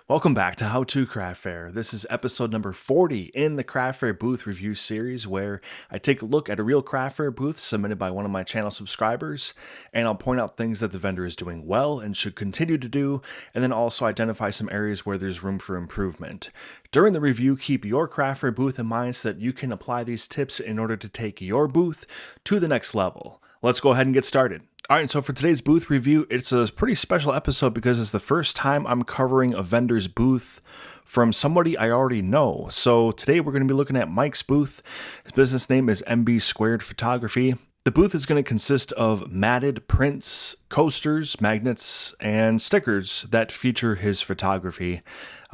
Welcome back to How to Craft Fair. This is episode number 40 in the Craft Fair booth review series where I take a look at a real craft fair booth submitted by one of my channel subscribers, and I'll point out things that the vendor is doing well and should continue to do, and then also identify some areas where there's room for improvement. During the review, keep your craft fair booth in mind so that you can apply these tips in order to take your booth to the next level. Let's go ahead and get started. All right, so for today's booth review, it's a pretty special episode because it's the first time I'm covering a vendor's booth from somebody I already know. So today we're going to be looking at Mike's booth. His business name is MB Squared Photography. The booth is going to consist of matted prints, coasters, magnets, and stickers that feature his photography.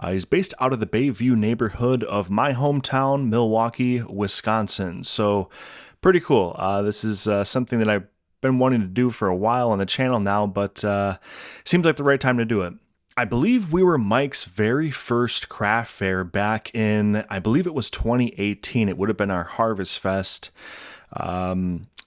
He's based out of the Bayview neighborhood of my hometown, Milwaukee, Wisconsin. So pretty cool. This is something that I've been wanting to do for a while on the channel now, but seems like the right time to do it. I believe we were Mike's very first craft fair back in, I believe it was 2018. It would have been our Harvest Fest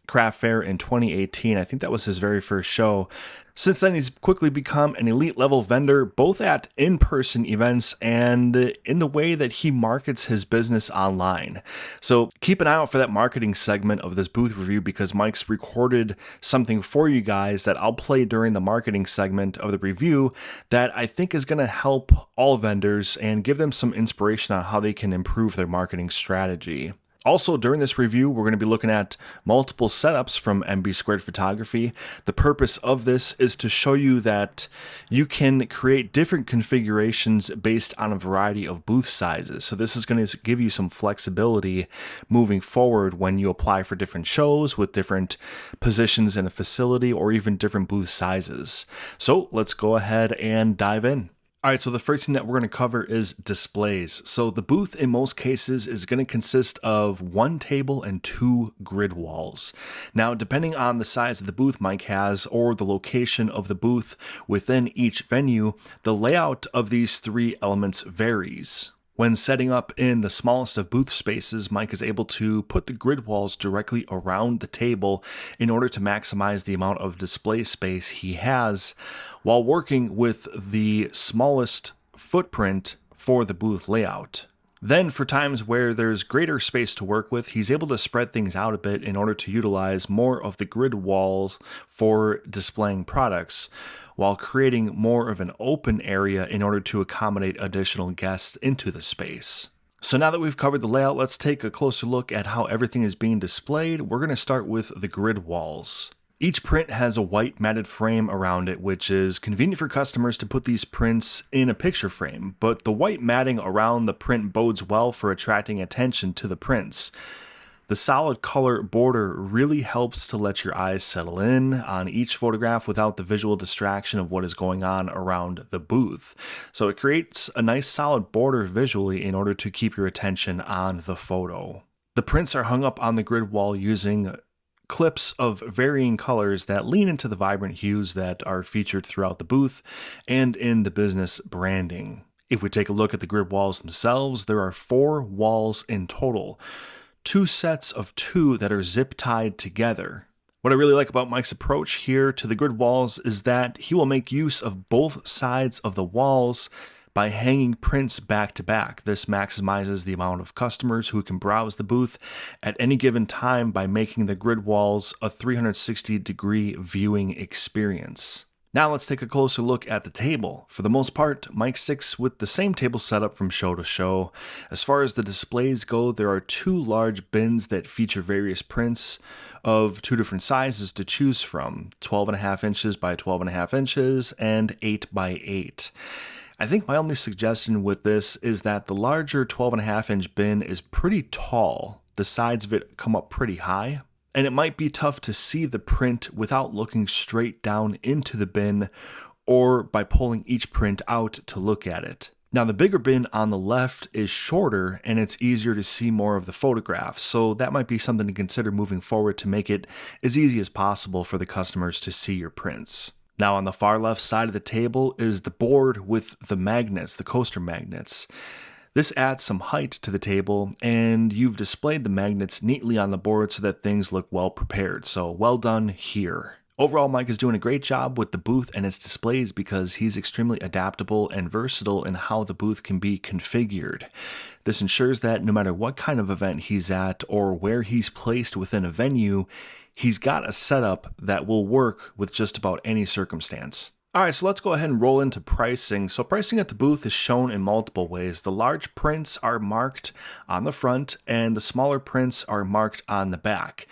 craft fair in 2018. I think that was his very first show. Since then, he's quickly become an elite level vendor, both at in-person events and in the way that he markets his business online. So keep an eye out for that marketing segment of this booth review because Mike's recorded something for you guys that I'll play during the marketing segment of the review that I think is going to help all vendors and give them some inspiration on how they can improve their marketing strategy. Also, during this review, we're going to be looking at multiple setups from MB Squared Photography. The purpose of this is to show you that you can create different configurations based on a variety of booth sizes. So this is going to give you some flexibility moving forward when you apply for different shows with different positions in a facility or even different booth sizes. So let's go ahead and dive in. All right, so the first thing that we're going to cover is displays. So the booth in most cases is going to consist of one table and two grid walls. Now, depending on the size of the booth Mike has or the location of the booth within each venue, the layout of these three elements varies. When setting up in the smallest of booth spaces, Mike is able to put the grid walls directly around the table in order to maximize the amount of display space he has while working with the smallest footprint for the booth layout. Then for times where there's greater space to work with, he's able to spread things out a bit in order to utilize more of the grid walls for displaying products, while creating more of an open area in order to accommodate additional guests into the space. So now that we've covered the layout, let's take a closer look at how everything is being displayed. We're going to start with the grid walls. Each print has a white matted frame around it, which is convenient for customers to put these prints in a picture frame, but the white matting around the print bodes well for attracting attention to the prints. The solid color border really helps to let your eyes settle in on each photograph without the visual distraction of what is going on around the booth. So it creates a nice solid border visually in order to keep your attention on the photo. The prints are hung up on the grid wall using clips of varying colors that lean into the vibrant hues that are featured throughout the booth and in the business branding. If we take a look at the grid walls themselves, there are 4 walls in total. 2 sets of 2 that are zip tied together. What I really like about Mike's approach here to the grid walls is that he will make use of both sides of the walls by hanging prints back to back. This maximizes the amount of customers who can browse the booth at any given time by making the grid walls a 360-degree viewing experience. Now let's take a closer look at the table. For the most part, Mike sticks with the same table setup from show to show. As far as the displays go, there are 2 large bins that feature various prints of 2 different sizes to choose from, 12.5 inches by 12.5 inches and 8 by 8. I think my only suggestion with this is that the larger 12.5-inch bin is pretty tall. The sides of it come up pretty high, and it might be tough to see the print without looking straight down into the bin or by pulling each print out to look at it. Now the bigger bin on the left is shorter and it's easier to see more of the photographs, so that might be something to consider moving forward to make it as easy as possible for the customers to see your prints. Now on the far left side of the table is the board with the magnets, the coaster magnets. This adds some height to the table, and you've displayed the magnets neatly on the board so that things look well prepared, so well done here. Overall, Mike is doing a great job with the booth and its displays because he's extremely adaptable and versatile in how the booth can be configured. This ensures that no matter what kind of event he's at or where he's placed within a venue, he's got a setup that will work with just about any circumstance. All right, so let's go ahead and roll into pricing. So pricing at the booth is shown in multiple ways. The large prints are marked on the front and the smaller prints are marked on the back.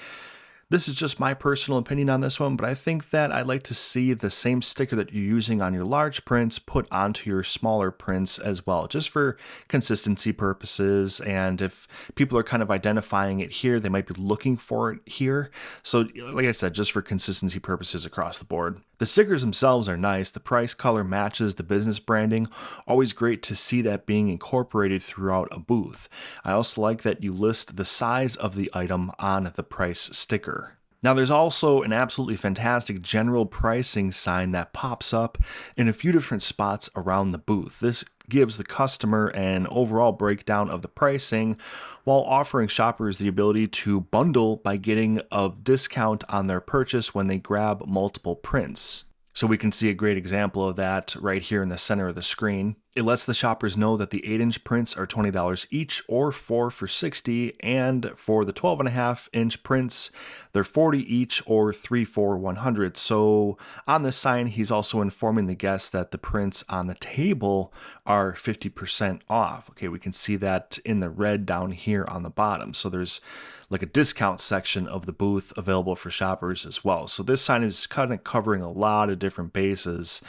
This is just my personal opinion on this one, but I think that I'd like to see the same sticker that you're using on your large prints put onto your smaller prints as well, just for consistency purposes. And if people are kind of identifying it here, they might be looking for it here. So like I said, just for consistency purposes across the board. The stickers themselves are nice. The price color matches the business branding. Always great to see that being incorporated throughout a booth. I also like that you list the size of the item on the price sticker. Now there's also an absolutely fantastic general pricing sign that pops up in a few different spots around the booth. This gives the customer an overall breakdown of the pricing while offering shoppers the ability to bundle by getting a discount on their purchase when they grab multiple prints. So we can see a great example of that right here in the center of the screen. It lets the shoppers know that the 8-inch prints are $20 each or 4 for $60, and for the 12.5-inch prints, they're $40 each or 3 for $100. So on this sign, he's also informing the guests that the prints on the table are 50% off. Okay, we can see that in the red down here on the bottom. So there's like a discount section of the booth available for shoppers as well. So this sign is kind of covering a lot of different bases.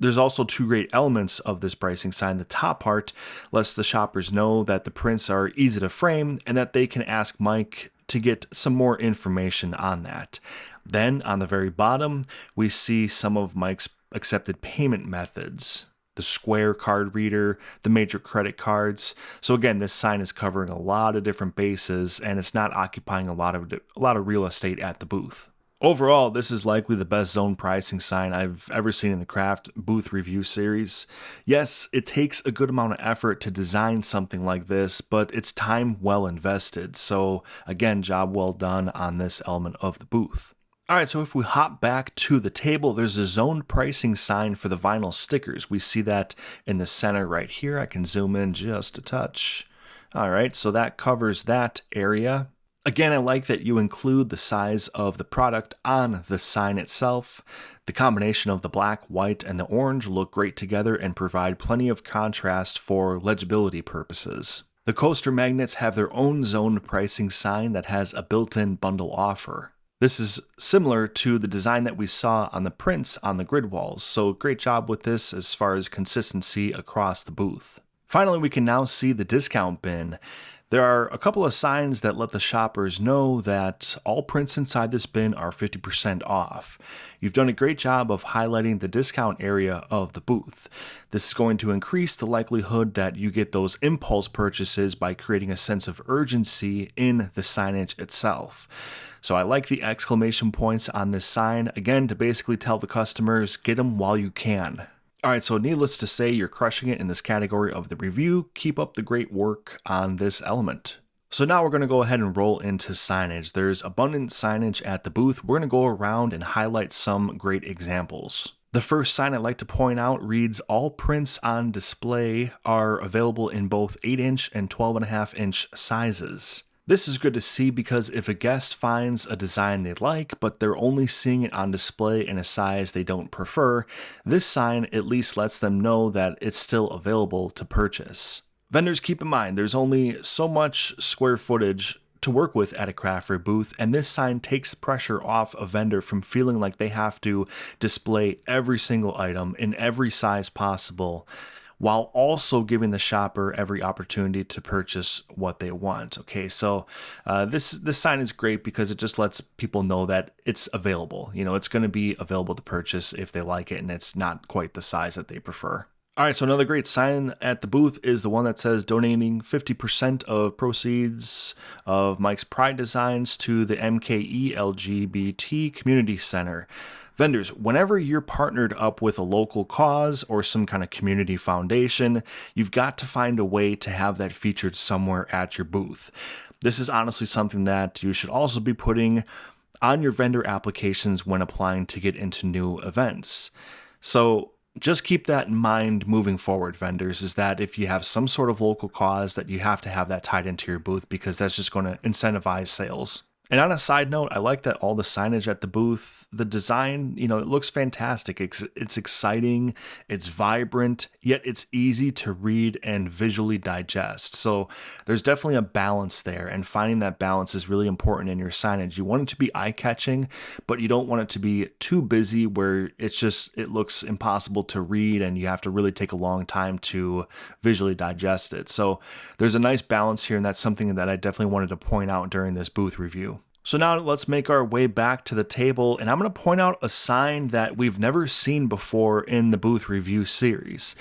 There's also two great elements of this pricing sign. The top part lets the shoppers know that the prints are easy to frame and that they can ask Mike to get some more information on that. Then on the very bottom, we see some of Mike's accepted payment methods. The Square card reader, the major credit cards. So again, this sign is covering a lot of different bases and it's not occupying a lot of real estate at the booth. Overall, this is likely the best zone pricing sign I've ever seen in the craft booth review series. Yes, it takes a good amount of effort to design something like this, but it's time well invested. So again, job well done on this element of the booth. All right, so if we hop back to the table, there's a zone pricing sign for the vinyl stickers. We see that in the center right here. I can zoom in just a touch. All right, so that covers that area. Again, I like that you include the size of the product on the sign itself. The combination of the black, white, and the orange look great together and provide plenty of contrast for legibility purposes. The coaster magnets have their own zone pricing sign that has a built-in bundle offer. This is similar to the design that we saw on the prints on the grid walls, so great job with this as far as consistency across the booth. Finally, we can now see the discount bin. There are a couple of signs that let the shoppers know that all prints inside this bin are 50% off. You've done a great job of highlighting the discount area of the booth. This is going to increase the likelihood that you get those impulse purchases by creating a sense of urgency in the signage itself. So I like the exclamation points on this sign, again, to basically tell the customers, get them while you can. All right, so needless to say, you're crushing it in this category of the review. Keep up the great work on this element. So now we're going to go ahead and roll into signage. There's abundant signage at the booth. We're going to go around and highlight some great examples. The first sign I'd like to point out reads, all prints on display are available in both 8-inch and 12.5-inch sizes. This is good to see because if a guest finds a design they like, but they're only seeing it on display in a size they don't prefer, this sign at least lets them know that it's still available to purchase. Vendors, keep in mind, there's only so much square footage to work with at a craft fair booth, and this sign takes pressure off a vendor from feeling like they have to display every single item in every size possible, while also giving the shopper every opportunity to purchase what they want. Okay, so this sign is great because it just lets people know that it's available. You know, it's going to be available to purchase if they like it, and it's not quite the size that they prefer. All right, so another great sign at the booth is the one that says donating 50% of proceeds of Mike's Pride designs to the MKE LGBT Community Center. Vendors, whenever you're partnered up with a local cause or some kind of community foundation, you've got to find a way to have that featured somewhere at your booth. This is honestly something that you should also be putting on your vendor applications when applying to get into new events. So just keep that in mind moving forward, vendors, is that if you have some sort of local cause, that you have to have that tied into your booth, because that's just going to incentivize sales. And on a side note, I like that all the signage at the booth, the design, it looks fantastic. It's exciting, it's vibrant, yet it's easy to read and visually digest. So there's definitely a balance there, and finding that balance is really important in your signage. You want it to be eye-catching, but you don't want it to be too busy where it looks impossible to read and you have to really take a long time to visually digest it. So there's a nice balance here, and that's something that I definitely wanted to point out during this booth review. So now let's make our way back to the table, and I'm going to point out a sign that we've never seen before in the booth review series.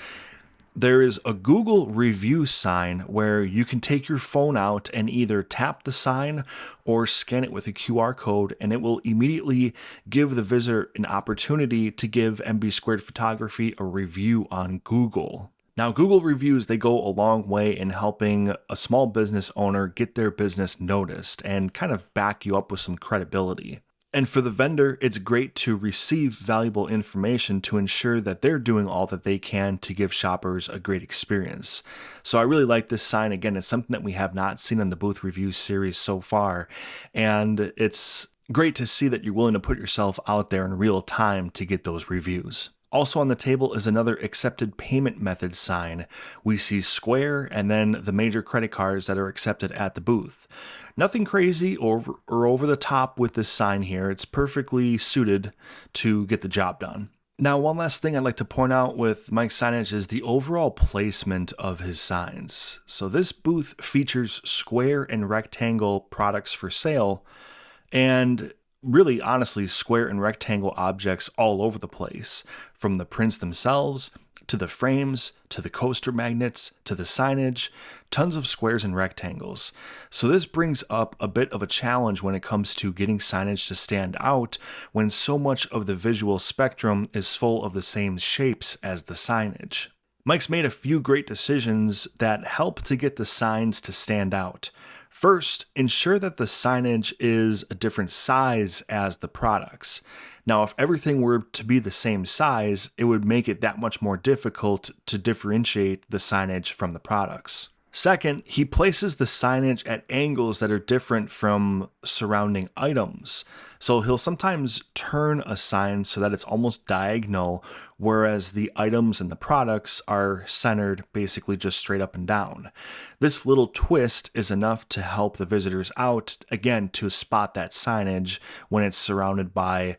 There is a Google review sign where you can take your phone out and either tap the sign or scan it with a QR code, and it will immediately give the visitor an opportunity to give MB Squared Photography a review on Google. Now, Google reviews, they go a long way in helping a small business owner get their business noticed and kind of back you up with some credibility. And for the vendor, it's great to receive valuable information to ensure that they're doing all that they can to give shoppers a great experience. So I really like this sign. Again, it's something that we have not seen in the booth review series so far. And it's great to see that you're willing to put yourself out there in real time to get those reviews. Also on the table is another accepted payment method sign. We see Square and then the major credit cards that are accepted at the booth. Nothing crazy or over the top with this sign here. It's perfectly suited to get the job done. Now, one last thing I'd like to point out with Mike's signage is the overall placement of his signs. So this booth features square and rectangle products for sale, and really, honestly, square and rectangle objects all over the place, from the prints themselves, to the frames, to the coaster magnets, to the signage, tons of squares and rectangles. So this brings up a bit of a challenge when it comes to getting signage to stand out when so much of the visual spectrum is full of the same shapes as the signage. Mike's made a few great decisions that help to get the signs to stand out. First, ensure that the signage is a different size as the products. Now, if everything were to be the same size, it would make it that much more difficult to differentiate the signage from the products. Second, he places the signage at angles that are different from surrounding items. So he'll sometimes turn a sign so that it's almost diagonal, whereas the items and the products are centered basically just straight up and down. This little twist is enough to help the visitors out, again, to spot that signage when it's surrounded by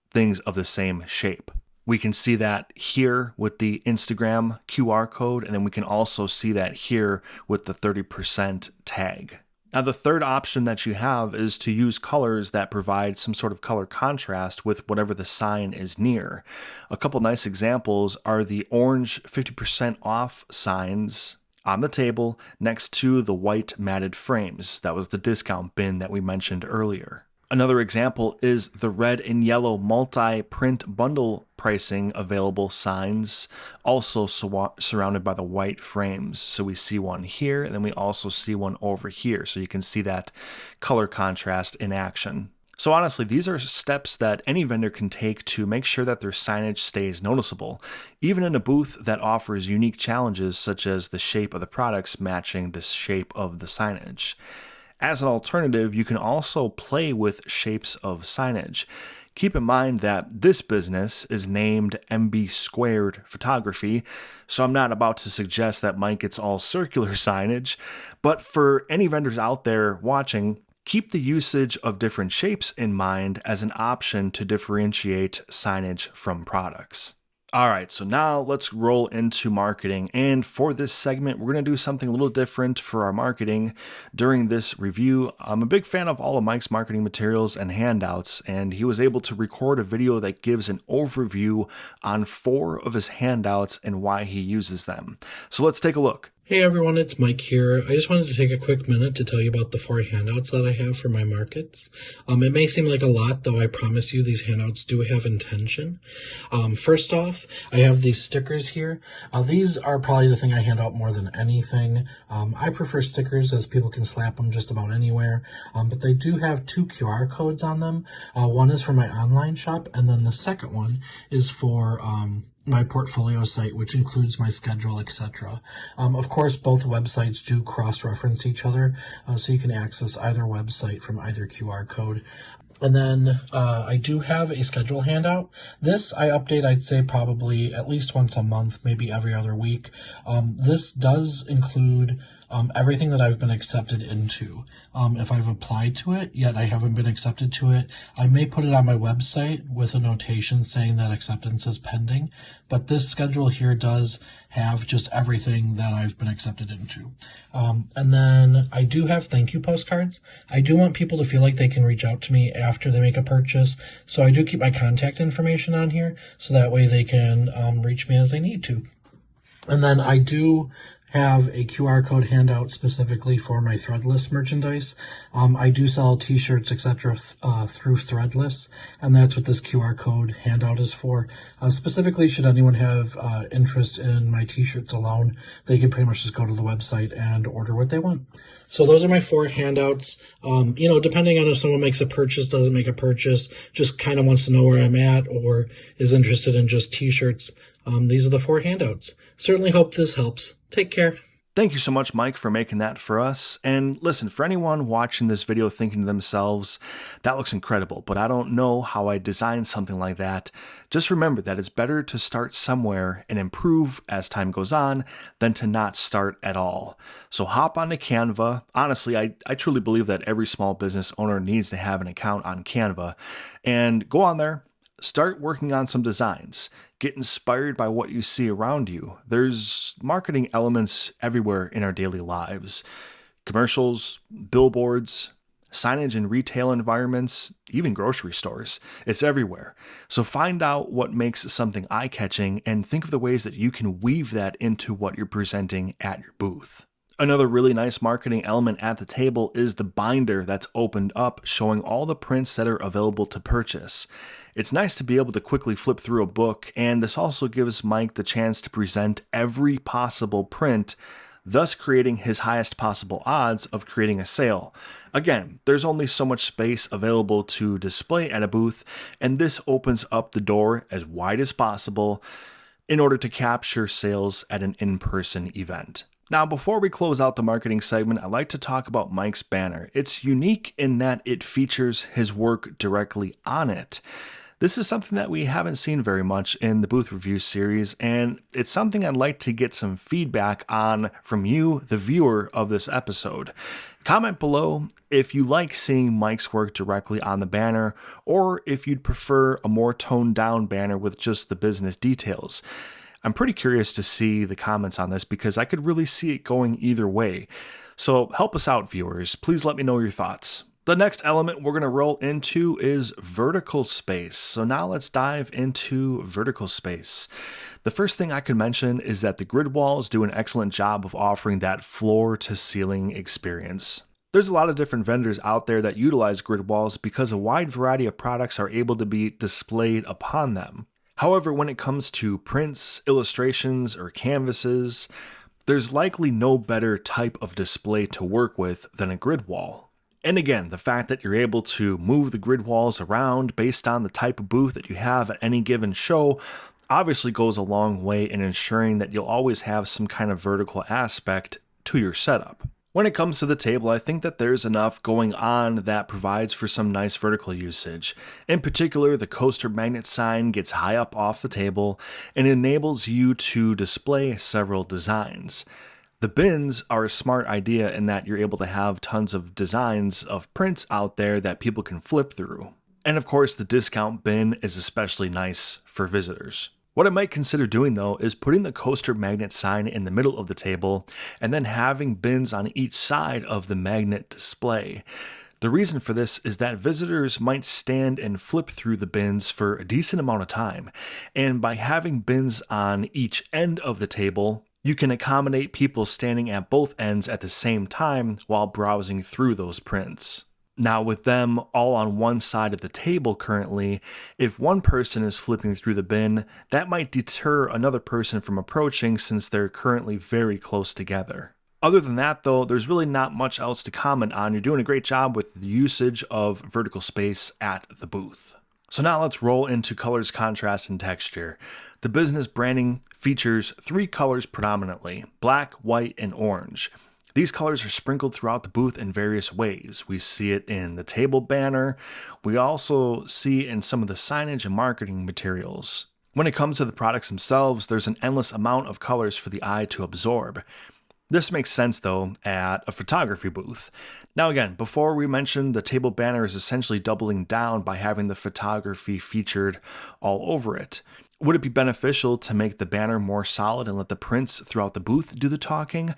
things of the same shape. We can see that here with the Instagram QR code, and then we can also see that here with the 30% tag. Now, the third option that you have is to use colors that provide some sort of color contrast with whatever the sign is near. A couple nice examples are the orange 50% off signs on the table next to the white matted frames. That was the discount bin that we mentioned earlier. Another example is the red and yellow multi-print bundle pricing available signs, also surrounded by the white frames. So we see one here, and then we also see one over here. So you can see that color contrast in action. So honestly, these are steps that any vendor can take to make sure that their signage stays noticeable, even in a booth that offers unique challenges such as the shape of the products matching the shape of the signage. As an alternative, you can also play with shapes of signage. Keep in mind that this business is named MB Squared Photography, so I'm not about to suggest that Mike gets all circular signage, but for any vendors out there watching, keep the usage of different shapes in mind as an option to differentiate signage from products. All right, so now let's roll into marketing. And for this segment, we're going to do something a little different for our marketing during this review. I'm a big fan of all of Mike's marketing materials and handouts, and he was able to record a video that gives an overview on 4 of his handouts and why he uses them. So let's take a look. Hey everyone, it's Mike here. I just wanted to take a quick minute to tell you about the 4 handouts that I have for my markets. It may seem like a lot, though I promise you these handouts do have intention. First off, I have these stickers here. These are probably the thing I hand out more than anything. I prefer stickers as people can slap them just about anywhere, but they do have 2 QR codes on them. One is for my online shop, and then the second one is for my portfolio site, which includes my schedule, etc. Of course, both websites do cross-reference each other, so you can access either website from either QR code. And then I do have a schedule handout. This I update, I'd say, probably at least once a month, maybe every other week. This does include everything that I've been accepted into. If I've applied to it, yet I haven't been accepted to it, I may put it on my website with a notation saying that acceptance is pending. But this schedule here does have just everything that I've been accepted into. And then I do have thank you postcards. I do want people to feel like they can reach out to me after they make a purchase. So I do keep my contact information on here so that way they can reach me as they need to. And then I do have a QR code handout specifically for my Threadless merchandise. I do sell t-shirts, etc. Through Threadless, and that's what this QR code handout is for. Specifically, should anyone have interest in my t-shirts alone, they can pretty much just go to the website and order what they want. So those are my 4 handouts. Depending on if someone makes a purchase, doesn't make a purchase, just kind of wants to know where I'm at, or is interested in just t-shirts, these are the 4 handouts. Certainly hope this helps. Take care. Thank you so much, Mike, for making that for us. And listen, for anyone watching this video thinking to themselves, that looks incredible, but I don't know how I designed something like that, just remember that it's better to start somewhere and improve as time goes on than to not start at all. So hop onto Canva. Honestly, I truly believe that every small business owner needs to have an account on Canva, and go on there. Start working on some designs. Get inspired by what you see around you. There's marketing elements everywhere in our daily lives. Commercials, billboards, signage in retail environments, even grocery stores. It's everywhere. So find out what makes something eye-catching and think of the ways that you can weave that into what you're presenting at your booth. Another really nice marketing element at the table is the binder that's opened up, showing all the prints that are available to purchase. It's nice to be able to quickly flip through a book, and this also gives Mike the chance to present every possible print, thus creating his highest possible odds of creating a sale. Again, there's only so much space available to display at a booth, and this opens up the door as wide as possible in order to capture sales at an in-person event. Now, before we close out the marketing segment, I'd like to talk about Mike's banner. It's unique in that it features his work directly on it. This is something that we haven't seen very much in the booth review series, and it's something I'd like to get some feedback on from you, the viewer of this episode. Comment below if you like seeing Mike's work directly on the banner, or if you'd prefer a more toned down banner with just the business details. I'm pretty curious to see the comments on this because I could really see it going either way. So help us out, viewers. Please let me know your thoughts. The next element we're going to roll into is vertical space. So now let's dive into vertical space. The first thing I could mention is that the grid walls do an excellent job of offering that floor to ceiling experience. There's a lot of different vendors out there that utilize grid walls because a wide variety of products are able to be displayed upon them. However, when it comes to prints, illustrations, or canvases, there's likely no better type of display to work with than a grid wall. And again, the fact that you're able to move the grid walls around based on the type of booth that you have at any given show obviously goes a long way in ensuring that you'll always have some kind of vertical aspect to your setup. When it comes to the table, I think that there's enough going on that provides for some nice vertical usage. In particular, the coaster magnet sign gets high up off the table and enables you to display several designs. The bins are a smart idea in that you're able to have tons of designs of prints out there that people can flip through. And of course, the discount bin is especially nice for visitors. What I might consider doing though is putting the coaster magnet sign in the middle of the table and then having bins on each side of the magnet display. The reason for this is that visitors might stand and flip through the bins for a decent amount of time, and by having bins on each end of the table, You can accommodate people standing at both ends at the same time while browsing through those prints. Now, with them all on one side of the table currently, if one person is flipping through the bin, that might deter another person from approaching since they're currently very close together. Other than that, though, there's really not much else to comment on. You're doing a great job with the usage of vertical space at the booth. So now let's roll into colors, contrast, and texture. The business branding features 3 colors predominantly: black, white, and orange. These colors are sprinkled throughout the booth in various ways. We see it in the table banner. We also see it in some of the signage and marketing materials. When it comes to the products themselves, there's an endless amount of colors for the eye to absorb. This makes sense, though, at a photography booth. Now again, before we mentioned, the table banner is essentially doubling down by having the photography featured all over it. Would it be beneficial to make the banner more solid and let the prints throughout the booth do the talking?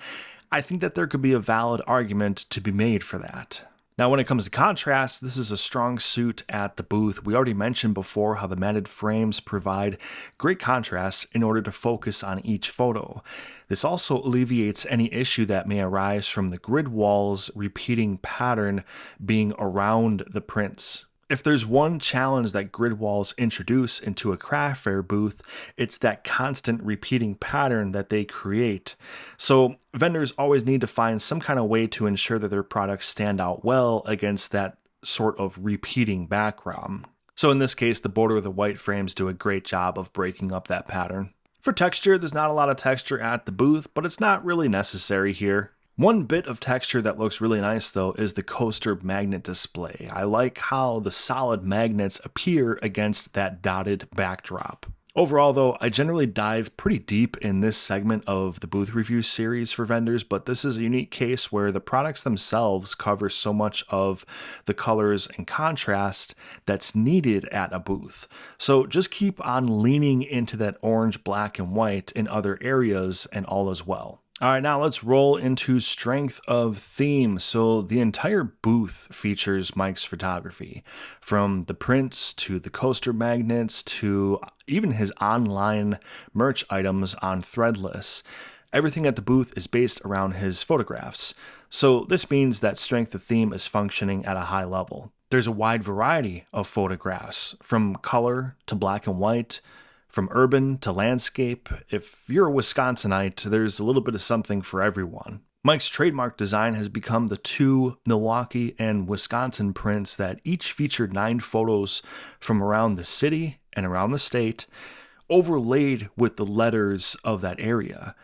I think that there could be a valid argument to be made for that. Now, when it comes to contrast, this is a strong suit at the booth. We already mentioned before how the matted frames provide great contrast in order to focus on each photo. This also alleviates any issue that may arise from the grid walls repeating pattern being around the prints. If there's one challenge that grid walls introduce into a craft fair booth, it's that constant repeating pattern that they create. So vendors always need to find some kind of way to ensure that their products stand out well against that sort of repeating background. So in this case, the border of the white frames do a great job of breaking up that pattern. For texture, there's not a lot of texture at the booth, but it's not really necessary here. One bit of texture that looks really nice, though, is the coaster magnet display. I like how the solid magnets appear against that dotted backdrop. Overall, though, I generally dive pretty deep in this segment of the booth review series for vendors, but this is a unique case where the products themselves cover so much of the colors and contrast that's needed at a booth. So just keep on leaning into that orange, black, and white in other areas and all as well. All right, now let's roll into strength of theme. So the entire booth features Mike's photography, from the prints to the coaster magnets to even his online merch items on Threadless. Everything at the booth is based around his photographs. So this means that strength of theme is functioning at a high level. There's a wide variety of photographs, from color to black and white, from urban to landscape. If you're a Wisconsinite, there's a little bit of something for everyone. Mike's trademark design has become the 2 Milwaukee and Wisconsin prints that each featured 9 photos from around the city and around the state, overlaid with the letters of that area.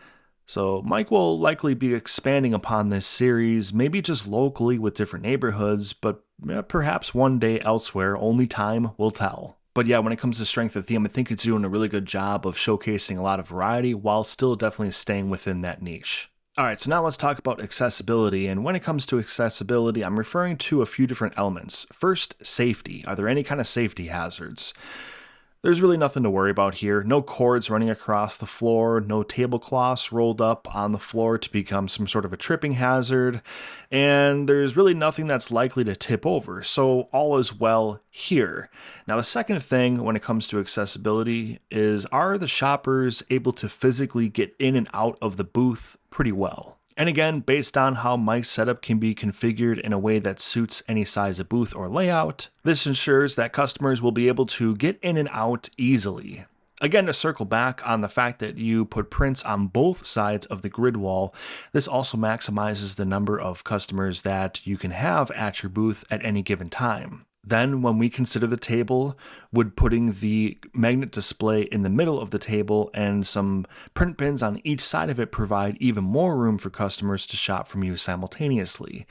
So Mike will likely be expanding upon this series, maybe just locally with different neighborhoods, but perhaps one day elsewhere. Only time will tell. But yeah, when it comes to strength of theme, I think it's doing a really good job of showcasing a lot of variety while still definitely staying within that niche. All right, so now let's talk about accessibility. And when it comes to accessibility, I'm referring to a few different elements. First, safety. Are there any kind of safety hazards? There's really nothing to worry about here. No cords running across the floor, no tablecloths rolled up on the floor to become some sort of a tripping hazard, and there's really nothing that's likely to tip over, so all is well here. Now, the second thing when it comes to accessibility is, are the shoppers able to physically get in and out of the booth pretty well? And again, based on how Mike's setup can be configured in a way that suits any size of booth or layout, this ensures that customers will be able to get in and out easily. Again, to circle back on the fact that you put prints on both sides of the grid wall, this also maximizes the number of customers that you can have at your booth at any given time. Then, when we consider the table, would putting the magnet display in the middle of the table and some print bins on each side of it provide even more room for customers to shop from you simultaneously.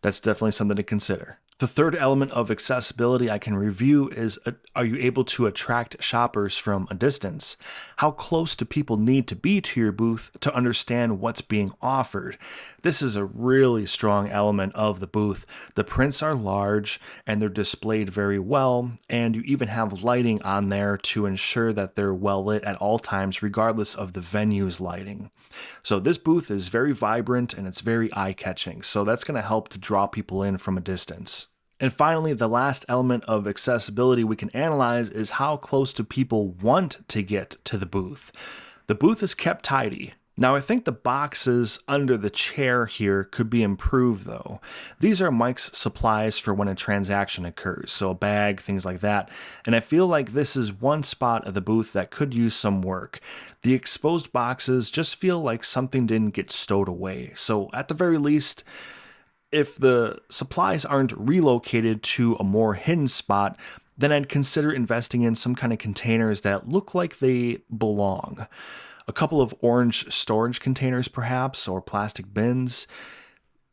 That's definitely something to consider. The third element of accessibility I can review is, are you able to attract shoppers from a distance? How close do people need to be to your booth to understand what's being offered? This is a really strong element of the booth. The prints are large and they're displayed very well, and you even have lighting on there to ensure that they're well lit at all times regardless of the venue's lighting. So this booth is very vibrant and it's very eye-catching, so that's going to help to draw people in from a distance. And finally, the last element of accessibility we can analyze is how close do people want to get to the booth. The booth is kept tidy. Now, I think the boxes under the chair here could be improved though. These are Mike's supplies for when a transaction occurs, so a bag, things like that, and I feel like this is one spot of the booth that could use some work. The exposed boxes just feel like something didn't get stowed away, so at the very least, if the supplies aren't relocated to a more hidden spot, then I'd consider investing in some kind of containers that look like they belong. A couple of orange storage containers, perhaps, or plastic bins.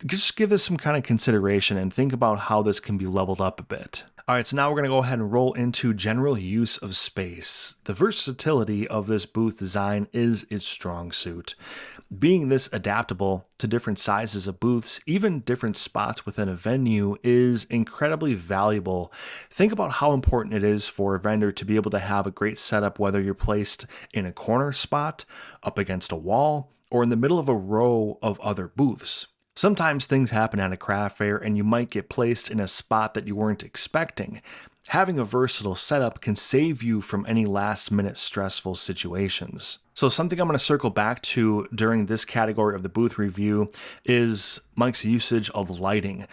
Just give this some kind of consideration and think about how this can be leveled up a bit. All right, so now we're going to go ahead and roll into general use of space. The versatility of this booth design is its strong suit. Being this adaptable to different sizes of booths, even different spots within a venue, is incredibly valuable. Think about how important it is for a vendor to be able to have a great setup, whether you're placed in a corner spot, up against a wall, or in the middle of a row of other booths. Sometimes things happen at a craft fair and you might get placed in a spot that you weren't expecting. Having a versatile setup can save you from any last-minute stressful situations. So something I'm going to circle back to during this category of the booth review is Mike's usage of lighting.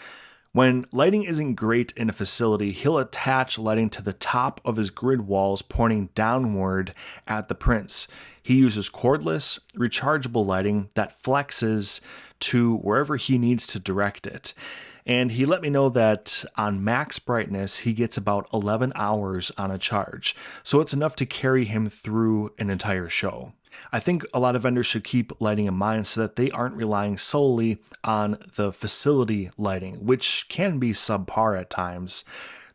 When lighting isn't great in a facility, he'll attach lighting to the top of his grid walls pointing downward at the prints. He uses cordless, rechargeable lighting that flexes to wherever he needs to direct it. And he let me know that on max brightness, he gets about 11 hours on a charge. So it's enough to carry him through an entire show. I think a lot of vendors should keep lighting in mind so that they aren't relying solely on the facility lighting, which can be subpar at times.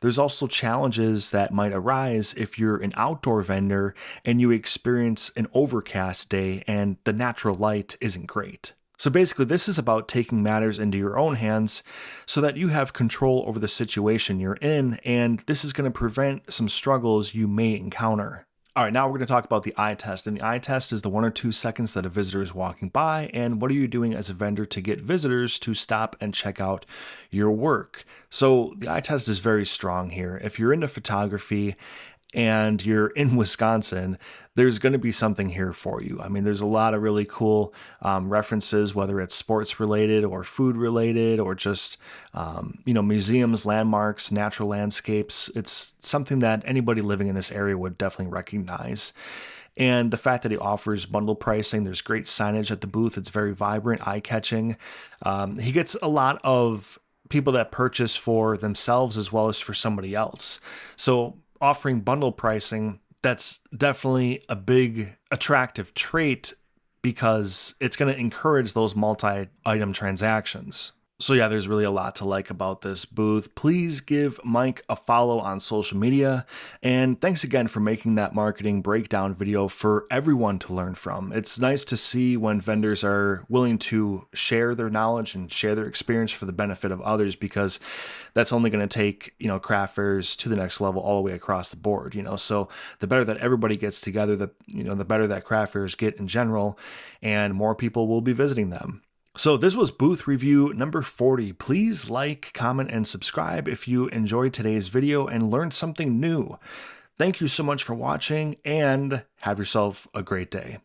There's also challenges that might arise if you're an outdoor vendor and you experience an overcast day and the natural light isn't great. So basically, this is about taking matters into your own hands so that you have control over the situation you're in, and this is going to prevent some struggles you may encounter. All right, now we're going to talk about the eye test, and the eye test is the 1 or 2 seconds that a visitor is walking by, and what are you doing as a vendor to get visitors to stop and check out your work? So the eye test is very strong here. If you're into photography and you're in Wisconsin, there's going to be something here for you. I mean, there's a lot of really cool references, whether it's sports related or food related or just, museums, landmarks, natural landscapes. It's something that anybody living in this area would definitely recognize. And the fact that he offers bundle pricing, there's great signage at the booth. It's very vibrant, eye-catching. He gets a lot of people that purchase for themselves as well as for somebody else. So offering bundle pricing, that's definitely a big attractive trait because it's going to encourage those multi-item transactions. So yeah, there's really a lot to like about this booth. Please give Mike a follow on social media. And thanks again for making that marketing breakdown video for everyone to learn from. It's nice to see when vendors are willing to share their knowledge and share their experience for the benefit of others, because that's only going to take, craft fairs to the next level all the way across the board, So the better that everybody gets together, the better that craft fairs get in general, and more people will be visiting them. So this was booth review number 40. Please like, comment, and subscribe if you enjoyed today's video and learned something new. Thank you so much for watching, and have yourself a great day.